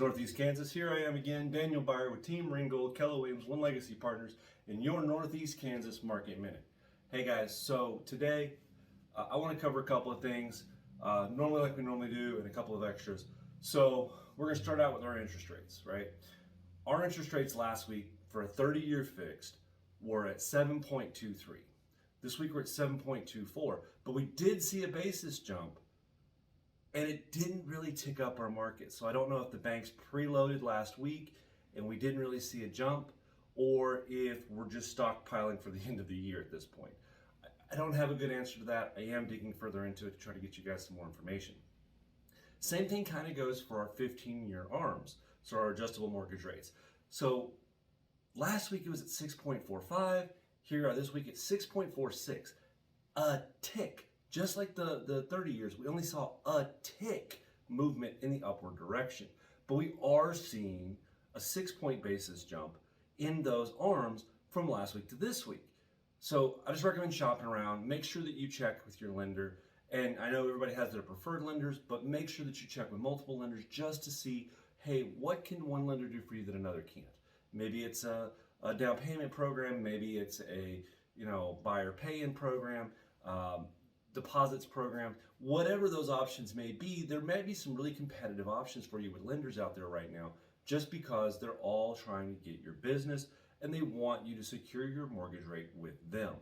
Northeast Kansas. Here I am again, Daniel Byard with Team Ringgold, Keller Williams, One Legacy Partners, in your Northeast Kansas Market Minute. Hey guys, so today I want to cover a couple of things, normally like we normally do, and a couple of extras. So we're going to start out with our interest rates, right? Our interest rates last week for a 30-year fixed were at 7.23. This week we're at 7.24, but we did see a basis jump. And it didn't really tick up our market. So I don't know if the banks preloaded last week and we didn't really see a jump, or if we're just stockpiling for the end of the year at this point. I don't have a good answer to that. I am digging further into it to try to get you guys some more information. Same thing kind of goes for our 15-year ARMs, so our adjustable mortgage rates. So last week it was at 6.45. Here we are this week at 6.46. A tick. Just like the 30 years, we only saw a tick movement in the upward direction. But we are seeing a 6-point basis jump in those ARMs from last week to this week. So I just recommend shopping around. Make sure that you check with your lender. And I know everybody has their preferred lenders, but make sure that you check with multiple lenders just to see, hey, what can one lender do for you that another can't? Maybe it's a down payment program. Maybe it's a buyer pay-in program. Deposits program, whatever those options may be, there may be some really competitive options for you with lenders out there right now, just because they're all trying to get your business and they want you to secure your mortgage rate with them.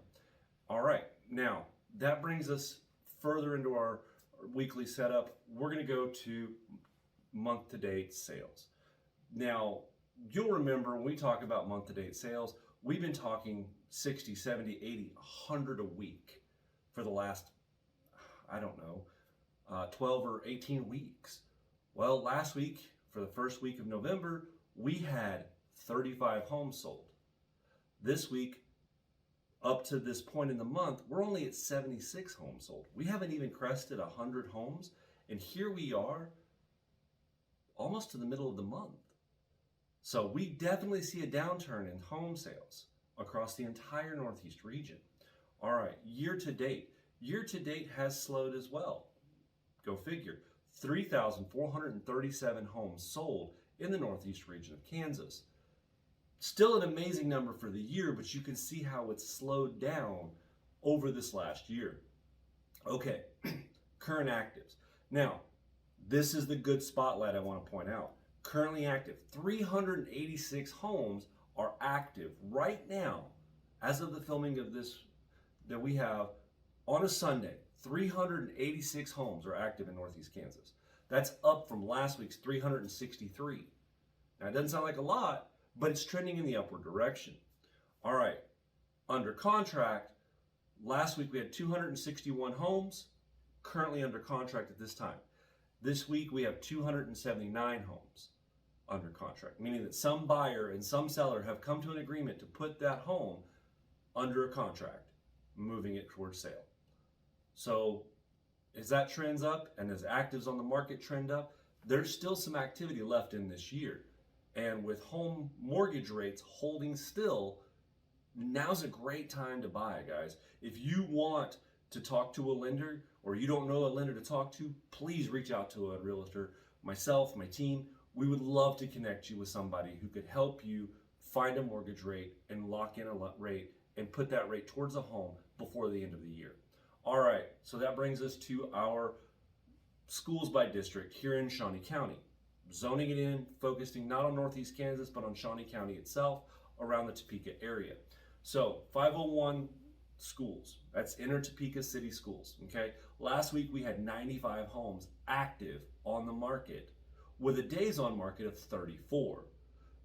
All right, now that brings us further into our weekly setup. We're going to go to month-to-date sales. Now, you'll remember when we talk about month-to-date sales, we've been talking 60, 70, 80, 100 a week for the last 12 or 18 weeks. Well, last week, for the first week of November, we had 35 homes sold. This week, up to this point in the month, we're only at 76 homes sold. We haven't even crested 100 homes, and here we are, almost to the middle of the month. So we definitely see a downturn in home sales across the entire Northeast region. All right, year to date has slowed as well. Go figure. 3,437 homes sold in the Northeast region of Kansas. Still an amazing number for the year, but you can see how it's slowed down over this last year. Okay, current actives. Now, this is the good spotlight I want to point out. Currently active, 386 homes are active right now, as of the filming of this, that we have on a Sunday. 386 homes are active in Northeast Kansas. That's up from last week's 363. Now, it doesn't sound like a lot, but it's trending in the upward direction. All right, under contract, last week we had 261 homes currently under contract at this time. This week we have 279 homes under contract, meaning that some buyer and some seller have come to an agreement to put that home under a contract, moving it towards sale. So as that trends up and as actives on the market trend up, there's still some activity left in this year. And with home mortgage rates holding still, now's a great time to buy, guys. If you want to talk to a lender, or you don't know a lender to talk to, please reach out to a realtor. Myself, my team, we would love to connect you with somebody who could help you find a mortgage rate and lock in a rate and put that rate towards a home before the end of the year. All right, so that brings us to our schools by district here in Shawnee County. Zoning it in, focusing not on Northeast Kansas, but on Shawnee County itself, around the Topeka area. So 501 schools, that's inner Topeka city schools, okay? Last week we had 95 homes active on the market with a days on market of 34.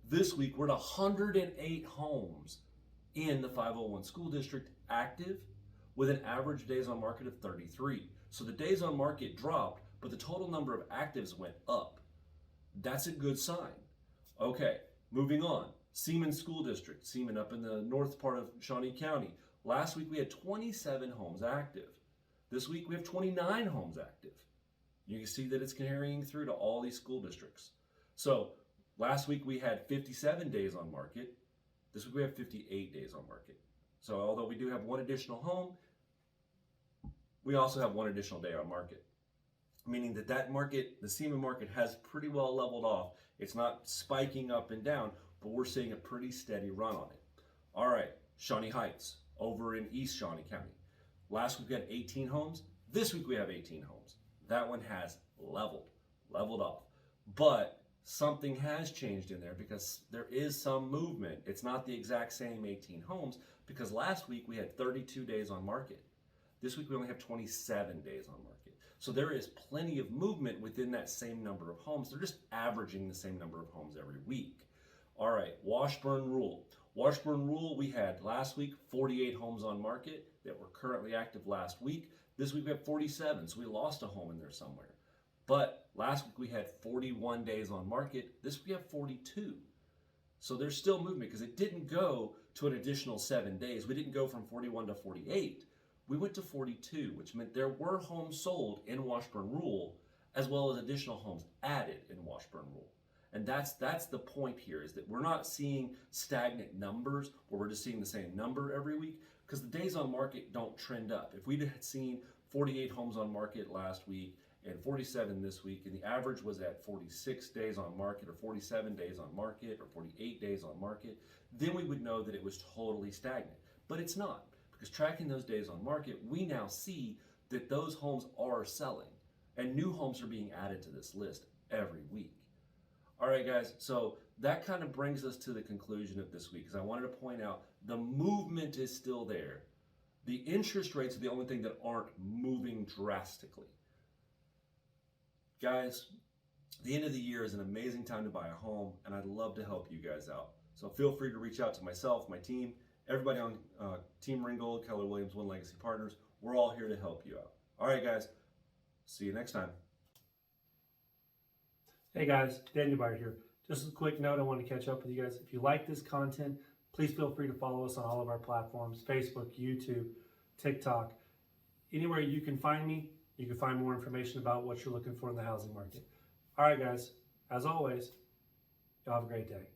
This week we're at 108 homes in the 501 school district active, with an average days on market of 33. So the days on market dropped, but the total number of actives went up. That's a good sign. Okay, moving on. Seaman School District, Seaman up in the north part of Shawnee County. Last week we had 27 homes active. This week we have 29 homes active. You can see that it's carrying through to all these school districts. So last week we had 57 days on market. This week we have 58 days on market. So although we do have one additional home, we also have one additional day on market. meaning that that market, the Seaman market, has pretty well leveled off. It's not spiking up and down, but we're seeing a pretty steady run on it. All right, Shawnee Heights over in East Shawnee County. Last week we had 18 homes. This week we have 18 homes. That one has leveled off. But something has changed in there because there is some movement. It's not the exact same 18 homes because last week we had 32 days on market. This week we only have 27 days on market. So there is plenty of movement within that same number of homes. They're just averaging the same number of homes every week. All right, Washburn Rural. Washburn Rural, we had last week 48 homes on market that were currently active last week. This week we have 47, so we lost a home in there somewhere. But last week we had 41 days on market. This week we have 42. So there's still movement because it didn't go to an additional 7 days. We didn't go from 41 to 48. We went to 42, which meant there were homes sold in Washburn Rural as well as additional homes added in Washburn Rural. And that's the point here, is that we're not seeing stagnant numbers where we're just seeing the same number every week, because the days on market don't trend up. If we'd had seen 48 homes on market last week and 47 this week, and the average was at 46 days on market or 47 days on market or 48 days on market, then we would know that it was totally stagnant. But it's not, because tracking those days on market, we now see that those homes are selling and new homes are being added to this list every week. All right, guys, so that kind of brings us to the conclusion of this week, because I wanted to point out the movement is still there. The interest rates are the only thing that aren't moving drastically. Guys, the end of the year is an amazing time to buy a home, and I'd love to help you guys out. So feel free to reach out to myself, my team, everybody on Team Ringgold, Keller Williams, One Legacy Partners. We're all here to help you out. All right, guys, see you next time. Hey guys, Daniel Byard here. Just a quick note, I want to catch up with you guys. If you like this content, please feel free to follow us on all of our platforms, Facebook, YouTube, TikTok. Anywhere you can find me, you can find more information about what you're looking for in the housing market. All right guys, as always, y'all have a great day.